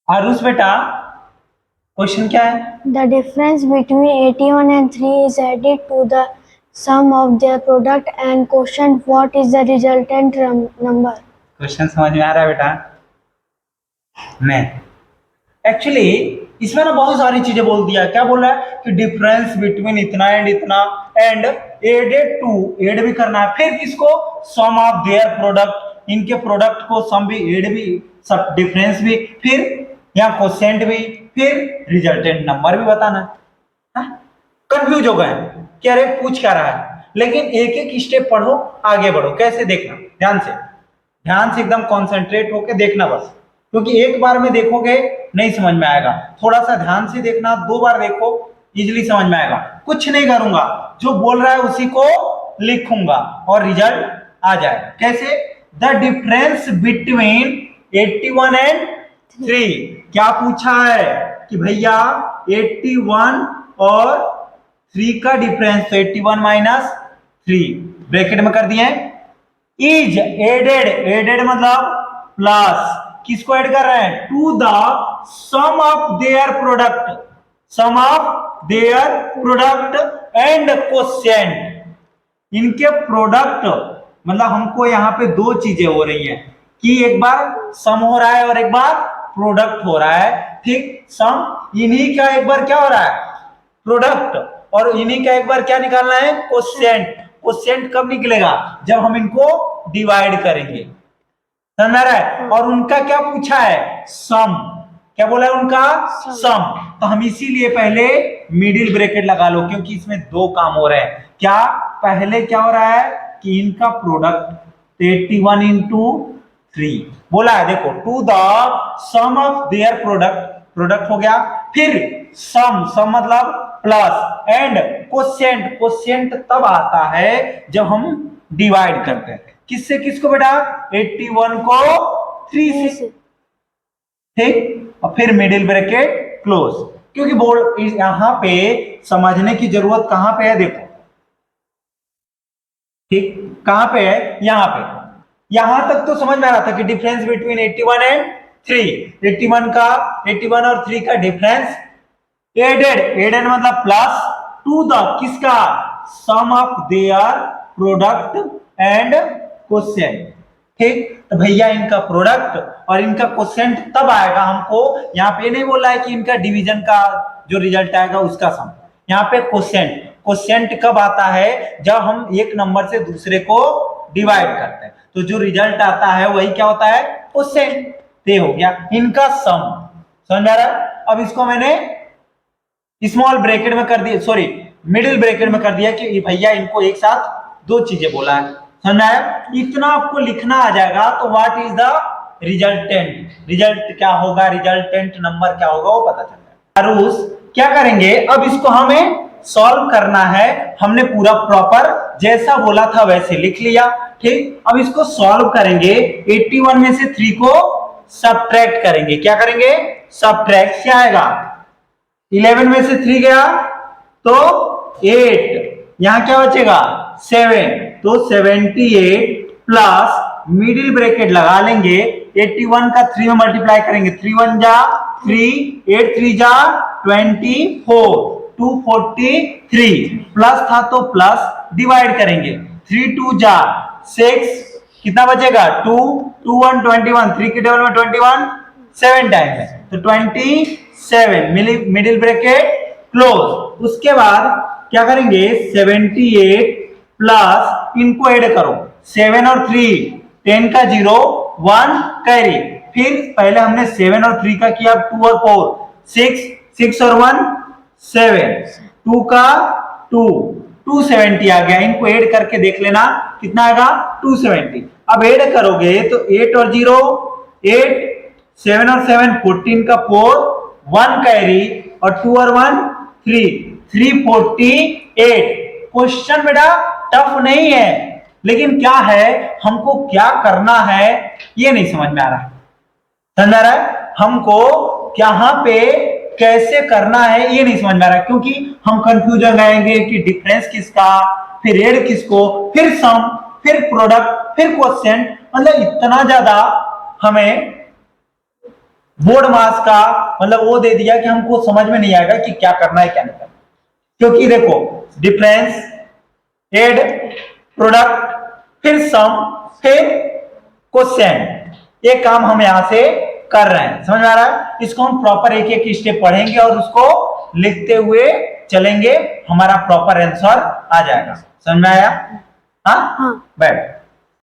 आरुष बेटा, क्वेश्चन क्या है? The difference between 81 and 3 is added to the sum of their product and quotient. What is the resultant number? Question समझ में आ रहा है बेटा? नहीं, एक्चुअली इसमें ना बहुत सारी चीजें बोल दिया। क्या बोल रहा है कि डिफरेंस बिटवीन इतना एंड इतना एंड एडेड टू, एड भी करना है, फिर किसको? सम ऑफ देयर प्रोडक्ट, इनके प्रोडक्ट को सम भी, एड भी, सब डिफरेंस भी, फिर यहाँ कोसेंट भी, फिर रिजल्टेंट नंबर भी बताना है। कंफ्यूज हो गए कि अरे पूछ क्या रहा है, लेकिन एक एक स्टेप पढ़ो, आगे बढ़ो। कैसे देखना, ध्यान से एकदम कॉन्सेंट्रेट होके देखना बस, क्योंकि एक बार में देखोगे नहीं समझ में आएगा। थोड़ा सा ध्यान से देखना, दो बार देखो, इजीली समझ में आएगा। कुछ नहीं करूंगा, जो बोल रहा है उसी को लिखूंगा और रिजल्ट आ जाएगा। कैसे? The difference between 81 and 3। क्या पूछा है कि भैया 81 और 3 का डिफरेंस, तो 81 माइनस 3 ब्रैकेट में कर दिए। इज एडेड, एडेड मतलब प्लस, किसको ऐड कर रहे हैं? To the sum of their product, sum of their product and quotient, इनके प्रोडक्ट मतलब हमको यहाँ पे दो चीजें हो रही हैं कि एक बार सम हो रहा है और एक बार प्रोडक्ट हो रहा है। ठीक, सम इन्हीं का एक बार क्या हो रहा है? प्रोडक्ट, और इन्हीं का एक बार क्या निकालना है? कोसेंट। कोसेंट कब निकलेगा? जब हम इनको डिवाइड करेंगे, समझ में आ रहा है? और उनका क्या पूछा है? सम। क्या बोला है? उनका सम। तो हम इसीलिए पहले मिडिल ब्रैकेट लगा लो, क्योंकि इसमें दो काम हो रहे हैं। क्या? पहले क्या हो रहा है कि इनका प्रोडक्ट 81 इंटू 3 बोला है, देखो, to the sum of their product, product हो गया, फिर सम, सम मतलब प्लस, एंड कोसेंट, कोसेंट तब आता है जब हम डिवाइड करते हैं। किससे किसको बेटा? 81 को 3 से। ठीक, और फिर मिडिल ब्रैकेट क्लोज, क्योंकि बोर्ड यहां पे समझने की जरूरत कहां पे है? देखो, ठीक, कहां पे है? यहां पे। यहां तक तो समझ में आ रहा था कि डिफरेंस बिटवीन 81 एंड 3, 81 का, 81 और 3 का डिफरेंस एडेड, एडेड मतलब प्लस, टू द किसका? Sum of their product and quotient. ठीक, तो भैया इनका प्रोडक्ट और इनका कोसेंट तब आएगा हमको। यहाँ पे नहीं बोला है कि इनका डिवीजन का जो रिजल्ट आएगा उसका सम, यहाँ पे कोसेंट। कोसेंट कब आता है? जब हम एक नंबर से दूसरे को डिवाइड करते हैं, तो जो रिजल्ट आता है वही क्या होता है? कोसेंट। ये हो गया इनका सम। समझ में आ रहा है? अब इसको मैंने स्मॉल ब्रैकेट में कर दिया, सॉरी मिडिल ब्रैकेट में कर दिया कि भैया इनको एक साथ दो चीजें बोला है। समझ आया? इतना आपको लिखना आ जाएगा, तो what is the resultant, result क्या होगा, रिजल्टेंट नंबर क्या होगा वो पता चल जाएगा। आरुष क्या करेंगे, अब इसको हमें सॉल्व करना है। हमने पूरा प्रॉपर जैसा बोला था वैसे लिख लिया। ठीक, अब इसको सॉल्व करेंगे। 81 में से 3 को सब्ट्रैक्ट करेंगे। क्या करेंगे? सब्ट्रैक्ट। क्या आएगा? 11 में से 3 गया तो 8, यहां क्या बचेगा? 7, तो 78 प्लस मिडिल ब्रैकेट लगा लेंगे। 81 का 3 में मल्टीप्लाई करेंगे, 3 1 जा 3, 8 3 जा 24, 243 प्लस था तो प्लस, डिवाइड करेंगे, 3 2 जा 6, कितना बचेगा? 2 2 1 21, 3 के टेबल में 21 7 टाइम है, तो 27 मिडिल ब्रैकेट क्लोज। उसके बाद क्या करेंगे? 78 प्लस, इनको ऐड करो, 7 और 3 10 का 0 1 कैरी, फिर पहले हमने 7 और 3 का किया, 2 और 4 6, 6 और 1 7, 2 का 2 270 आ गया। इनको ऐड करके देख लेना कितना आएगा? 270। अब ऐड करोगे तो 8 और 0 8, 7 और 7 14 का 4 1 कैरी, और 2 और 1 3 348। क्वेश्चन बेटा टफ नहीं है, लेकिन क्या है, हमको क्या करना है ये नहीं समझ में आ रहा है। समझ आ रहा है? हमको यहाँ पे कैसे करना है ये नहीं समझ में आ रहा है, क्योंकि हम कंफ्यूजन रहेंगे कि डिफरेंस किसका, फिर एड किसको, फिर सम, फिर प्रोडक्ट, फिर क्वोशिएंट, मतलब इतना ज्यादा हमें बोर्ड मास का मतलब वो दे दिया कि हमको समझ में नहीं आएगा कि क्या करना है क्या नहीं करना, क्योंकि देखो डिफरेंस, एड, प्रोडक्ट, फिर सम, फिर क्वोशिएंट, ये काम हम यहां से कर रहे हैं। समझ में आ रहा है? इसको हम प्रॉपर एक एक स्टेप पढ़ेंगे और उसको लिखते हुए चलेंगे, हमारा प्रॉपर आंसर आ जाएगा। समझ में आया? हाँ, हाँ। बैठ।